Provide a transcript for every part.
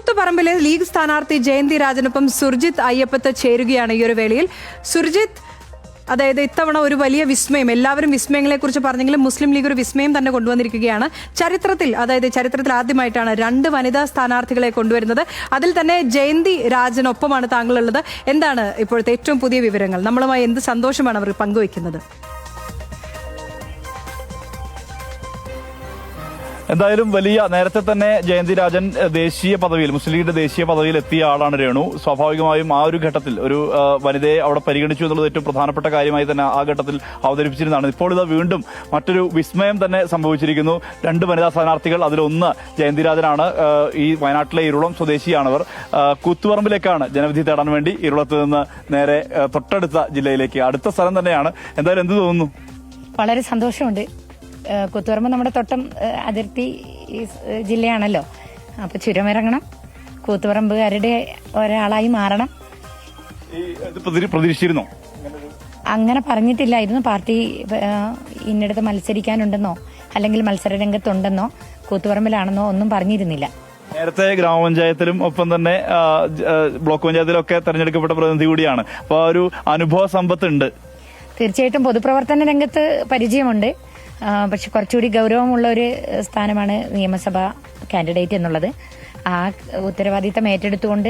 കൂത്തുപറമ്പിലെ league സ്ഥാനാർത്ഥി ജയന്തി രാജനൊപ്പം സുർജിത് അയ്യപ്പത്ത് ചേരുകയാണ് ഈ ഒരു വേളയിൽ. സുർജിത്, അതായത് ഇത്തവണ ഒരു വലിയ വിസ്മയം, എല്ലാവരും വിസ്മയങ്ങളെ കുറിച്ച് പറഞ്ഞെങ്കിലും മുസ്ലിം ലീഗ് ഒരു വിസ്മയം തന്നെ കൊണ്ടുവന്നിരിക്കുകയാണ്. ചരിത്രത്തിൽ ആദ്യമായിട്ടാണ് 2 വനിതാ സ്ഥാനാർത്ഥികളെ കൊണ്ടുവരുന്നത്. അതിൽ തന്നെ ജയന്തി രാജനൊപ്പമാണ് താങ്കളുള്ളത്. എന്താണ് ഇപ്പോഴത്തെ ഏറ്റവും പുതിയ വിവരങ്ങൾ? നമ്മളുമായി എന്ത് സന്തോഷമാണ് അവർ പങ്കുവയ്ക്കുന്നത്? എന്തായാലും നേരത്തെ തന്നെ ജയന്തി രാജൻ ദേശീയ പദവിയിൽ, മുസ്ലിം ലീഗിന്റെ ദേശീയ പദവിയിൽ എത്തിയ ആളാണ് രേണു. സ്വാഭാവികമായും ആ ഒരു ഘട്ടത്തിൽ ഒരു വനിതയെ അവിടെ പരിഗണിച്ചു എന്നുള്ളത് ഏറ്റവും പ്രധാനപ്പെട്ട കാര്യമായി തന്നെ ആ ഘട്ടത്തിൽ അവതരിപ്പിച്ചിരുന്നതാണ്. ഇപ്പോൾ ഇത് വീണ്ടും മറ്റൊരു വിസ്മയം തന്നെ സംഭവിച്ചിരിക്കുന്നു. 2 വനിതാ സ്ഥാനാർത്ഥികൾ, അതിലൊന്ന് ജയന്തി രാജനാണ്. ഈ വയനാട്ടിലെ ഇരുളം സ്വദേശിയാണവർ. കൂത്തുപറമ്പിലേക്കാണ് ജനവിധി തേടാൻ വേണ്ടി ഇരുളത്ത് നിന്ന് നേരെ തൊട്ടടുത്ത ജില്ലയിലേക്ക്, അടുത്ത സ്ഥലം തന്നെയാണ്. എന്തായാലും എന്ത് തോന്നുന്നു? വളരെ സന്തോഷമുണ്ട്. കൂത്തുപറമ്പ് നമ്മുടെ തൊട്ടം അതിർത്തി ജില്ലയാണല്ലോ. അപ്പൊ ചുരമിറങ്ങണം, കൂത്തുപറമ്പുകാരുടെ ഒരാളായി മാറണം. പ്രതീക്ഷിച്ചിരുന്നോ? അങ്ങനെ പറഞ്ഞിട്ടില്ലായിരുന്നു. പാർട്ടി ഇന്നടത്ത് മത്സരിക്കാനുണ്ടെന്നോ അല്ലെങ്കിൽ മത്സര രംഗത്തുണ്ടെന്നോ കൂത്തുപറമ്പിലാണെന്നോ ഒന്നും പറഞ്ഞിരുന്നില്ല. നേരത്തെ ഗ്രാമപഞ്ചായത്തിലും ഒപ്പം തന്നെ ബ്ലോക്ക് പഞ്ചായത്തിലും ഒക്കെ തെരഞ്ഞെടുക്കപ്പെട്ട പ്രതിനിധി കൂടിയാണ്. അപ്പൊ ആ ഒരു അനുഭവ സമ്പത്തുണ്ട്. തീർച്ചയായിട്ടും പൊതുപ്രവർത്തന രംഗത്ത് പരിചയമുണ്ട്. പക്ഷെ കുറച്ചുകൂടി ഗൗരവമുള്ള ഒരു സ്ഥാനമാണ് നിയമസഭാ കാൻഡിഡേറ്റ് എന്നുള്ളത്. ആ ഉത്തരവാദിത്തം ഏറ്റെടുത്തുകൊണ്ട്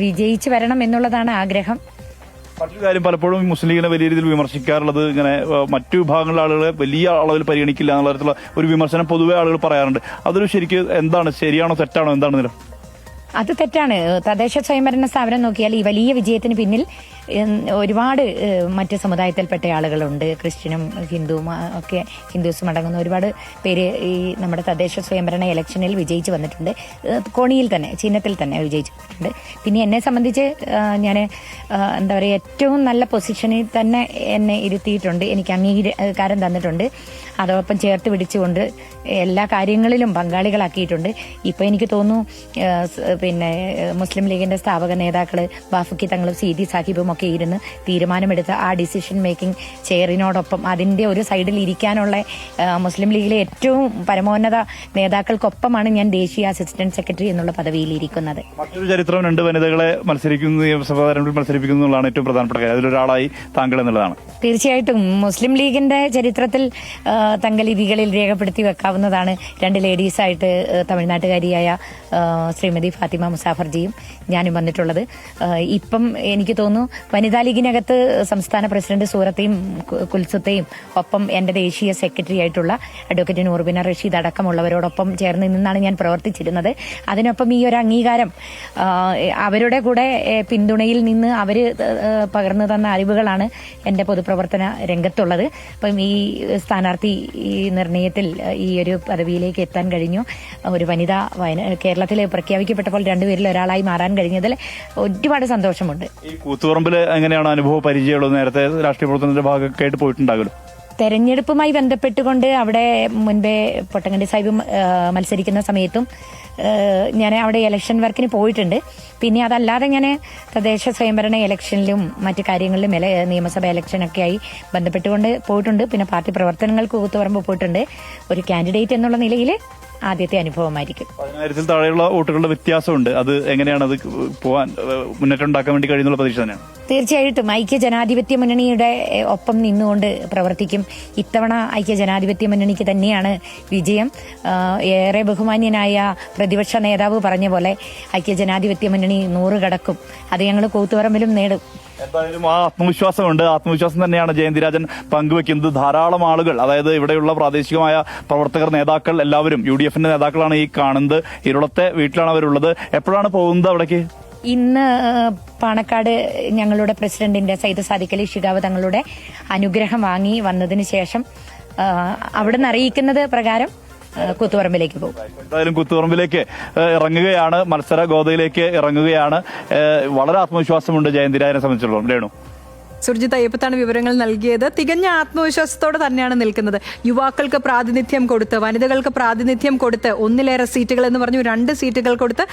വിജയിച്ചു വരണം എന്നുള്ളതാണ് ആഗ്രഹം. മറ്റൊരു കാര്യം, പലപ്പോഴും മുസ്ലിം ലീഗിനെ വലിയ രീതിയിൽ വിമർശിക്കാറുള്ളത് ഇങ്ങനെ മറ്റു വിഭാഗങ്ങളിലെ ആളുകളെ വലിയ അളവിൽ പരിഗണിക്കില്ല എന്നുള്ള തരത്തിലുള്ള ഒരു വിമർശനം പൊതുവെ ആളുകൾ പറയാറുണ്ട്. അതൊരു ശരിക്കും എന്താണ്, ശരിയാണോ തെറ്റാണോ, എന്താണ് നില? അത് തെറ്റാണ്. തദ്ദേശ സ്വയംഭരണ സ്ഥാപനം നോക്കിയാൽ ഈ വലിയ വിജയത്തിന് പിന്നിൽ ഒരുപാട് മറ്റ് സമുദായത്തിൽപ്പെട്ട ആളുകളുണ്ട്. ക്രിസ്ത്യനും ഹിന്ദുവും ഒക്കെ, ഹിന്ദുസും അടങ്ങുന്ന ഒരുപാട് പേര് ഈ നമ്മുടെ തദ്ദേശ സ്വയംഭരണ ഇലക്ഷനിൽ വിജയിച്ചു വന്നിട്ടുണ്ട്. കോണിയിൽ തന്നെ, ചിഹ്നത്തിൽ തന്നെ വിജയിച്ചു വന്നിട്ടുണ്ട്. പിന്നെ എന്നെ സംബന്ധിച്ച് ഞാൻ എന്താ പറയുക, ഏറ്റവും നല്ല പൊസിഷനിൽ തന്നെ എന്നെ ഇരുത്തിയിട്ടുണ്ട്. എനിക്ക് അംഗീകാരം തന്നിട്ടുണ്ട്. അതോടൊപ്പം ചേർത്ത് പിടിച്ചുകൊണ്ട് എല്ലാ കാര്യങ്ങളിലും പങ്കാളികളാക്കിയിട്ടുണ്ട്. ഇപ്പൊ എനിക്ക് തോന്നുന്നു പിന്നെ മുസ്ലിം ലീഗിന്റെ സ്ഥാപക നേതാക്കള് ബാഫുക്കി തങ്ങളും സീതി സാഹിബും ഒക്കെ ഇരുന്ന് തീരുമാനമെടുത്ത ആ ഡിസിഷൻ മേക്കിംഗ് ചെയറിനോടൊപ്പം അതിന്റെ ഒരു സൈഡിൽ ഇരിക്കാനുള്ള മുസ്ലിം ലീഗിലെ ഏറ്റവും പരമോന്നത നേതാക്കൾക്കൊപ്പമാണ് ഞാൻ ദേശീയ അസിസ്റ്റന്റ് സെക്രട്ടറി എന്നുള്ള പദവിയിൽ ഇരിക്കുന്നത്. മറ്റൊരു ചരിത്രം, 2 വനിതകളെ നിയമസഭാ തെരഞ്ഞെടുപ്പിൽ മത്സരിപ്പിക്കുന്നു എന്നുള്ളതാണ് ഏറ്റവും പ്രധാനപ്പെട്ട കാര്യം. അതിലൊരാളായി താങ്കൾ എന്നുള്ളതാണ്. തീർച്ചയായിട്ടും മുസ്ലിം ലീഗിന്റെ ചരിത്രത്തിൽ തങ്കലിപികളിൽ രേഖപ്പെടുത്തി വെക്കാവുന്നതാണ്. 2 ലേഡീസായിട്ട് തമിഴ്നാട്ടുകാരിയായ ശ്രീമതി ഫാത്തിമ മുസാഫർജിയും ഞാനും വന്നിട്ടുള്ളത്. ഇപ്പം എനിക്ക് തോന്നുന്നു വനിതാ ലീഗിനകത്ത് സംസ്ഥാന പ്രസിഡന്റ് സൂറത്തെയും കുൽസുത്തെയും ഒപ്പം എന്റെ ദേശീയ സെക്രട്ടറി ആയിട്ടുള്ള അഡ്വക്കേറ്റ് നൂർബിന റഷീദ് അടക്കമുള്ളവരോടൊപ്പം ചേർന്ന് നിന്നാണ് ഞാൻ പ്രവർത്തിച്ചിരുന്നത്. അതിനൊപ്പം ഈ ഒരു അംഗീകാരം അവരുടെ കൂടെ പിന്തുണയിൽ നിന്ന് അവര് പകർന്നു തന്ന അറിവുകളാണ് എന്റെ പൊതുപ്രവർത്തന രംഗത്തുള്ളത്. അപ്പം ഈ സ്ഥാനാർത്ഥി നിർണയത്തിൽ ഈ ഒരു പദവിയിലേക്ക് എത്താൻ കഴിഞ്ഞു. ഒരു വനിത കേരളത്തിൽ പ്രഖ്യാപിക്കപ്പെട്ടപ്പോൾ 2 പേരിൽ ഒരാളായി മാറാൻ കഴിഞ്ഞതിൽ ഒരുപാട് സന്തോഷമുണ്ട്. ഈ കൂത്തുപറമ്പിൽ എങ്ങനെയാണ് അനുഭവ പരിചയമുള്ളത്? നേരത്തെ രാഷ്ട്രീയ പ്രവർത്തനത്തിന്റെ ഭാഗമായിട്ട് പോയിട്ടുണ്ടാകുമല്ലോ. തെരഞ്ഞെടുപ്പുമായി ബന്ധപ്പെട്ടുകൊണ്ട് അവിടെ മുൻപേ പൊട്ടങ്കണ്ടി സാഹിബ് മത്സരിക്കുന്ന സമയത്തും ഞാൻ അവിടെ ഇലക്ഷൻ വർക്കിന് പോയിട്ടുണ്ട്. പിന്നെ അതല്ലാതെ ഞാൻ തദ്ദേശ സ്വയംഭരണ ഇലക്ഷനിലും മറ്റു കാര്യങ്ങളിലും നിയമസഭ ഇലക്ഷനൊക്കെ ആയി ബന്ധപ്പെട്ടുകൊണ്ട് പോയിട്ടുണ്ട്. പിന്നെ പാർട്ടി പ്രവർത്തനങ്ങൾക്ക് കൂത്തുപറമ്പ് പോയിട്ടുണ്ട്. ഒരു കാൻഡിഡേറ്റ് എന്നുള്ള നിലയിൽ ആദ്യത്തെ അനുഭവമായിരിക്കും. 10,000-ൽ താഴെയുള്ള വോട്ടുകളുടെ വ്യത്യാസമുണ്ട്. അത് എങ്ങനെയാണ് അത് പോവാൻ മുന്നേറ്റം ഉണ്ടാക്കാൻ വേണ്ടി കഴിയുന്നുള്ള പ്രതീക്ഷ തന്നെയാണ്? തീർച്ചയായിട്ടും ഐക്യ ജനാധിപത്യ മുന്നണിയുടെ ഒപ്പം നിന്നുകൊണ്ട് പ്രവർത്തിക്കും. ഇത്തവണ ഐക്യ ജനാധിപത്യ മുന്നണിക്ക് തന്നെയാണ് വിജയം. ഏറെ ബഹുമാന്യനായ പ്രതിപക്ഷ നേതാവ് പറഞ്ഞ പോലെ ഐക്യ ജനാധിപത്യ മുന്നണി 100 കടക്കും. അത് ഞങ്ങൾ കൂത്തുപറമ്പിലും നേടും. എന്തായാലും ആ ആത്മവിശ്വാസമുണ്ട്. ആത്മവിശ്വാസം തന്നെയാണ് ജയന്തി രാജൻ പങ്കുവെക്കുന്നത്. ധാരാളം ആളുകൾ, അതായത് ഇവിടെയുള്ള പ്രാദേശികമായ പ്രവർത്തകർ, നേതാക്കൾ എല്ലാവരും UDFന്റെ നേതാക്കളാണ് ഈ കാണുന്നത്. ഇരുളത്തെ വീട്ടിലാണ് അവരുള്ളത്. എപ്പോഴാണ് പോകുന്നത് അവിടേക്ക്? ഇന്ന് പാണക്കാട് ഞങ്ങളുടെ പ്രസിഡന്റിന്റെ സയ്യിദ് സാദിഖ് അലി ശിഹാബ് തങ്ങളുടെ അനുഗ്രഹം വാങ്ങി വന്നതിന് ശേഷം അവിടുന്ന് അറിയിക്കുന്നത് പ്രകാരം കൂത്തുപറമ്പിലേക്ക് പോകും. എന്തായാലും കൂത്തുപറമ്പിലേക്ക് ഇറങ്ങുകയാണ്, മത്സര ഗോതയിലേക്ക് ഇറങ്ങുകയാണ്. വളരെ ആത്മവിശ്വാസമുണ്ട് ജയന്തി രാജനെ സംബന്ധിച്ചിടത്തോളം. രേണു, സുർജിത് അയ്യപ്പത്താണ് വിവരങ്ങൾ നൽകിയത്. തികഞ്ഞ ആത്മവിശ്വാസത്തോടെ തന്നെയാണ് നിൽക്കുന്നത്. യുവാക്കൾക്ക് പ്രാതിനിധ്യം കൊടുത്ത്, വനിതകൾക്ക് പ്രാതിനിധ്യം കൊടുത്ത്, 1-ലേറെ സീറ്റുകൾ എന്ന് പറഞ്ഞു 2 സീറ്റുകൾ കൊടുത്ത്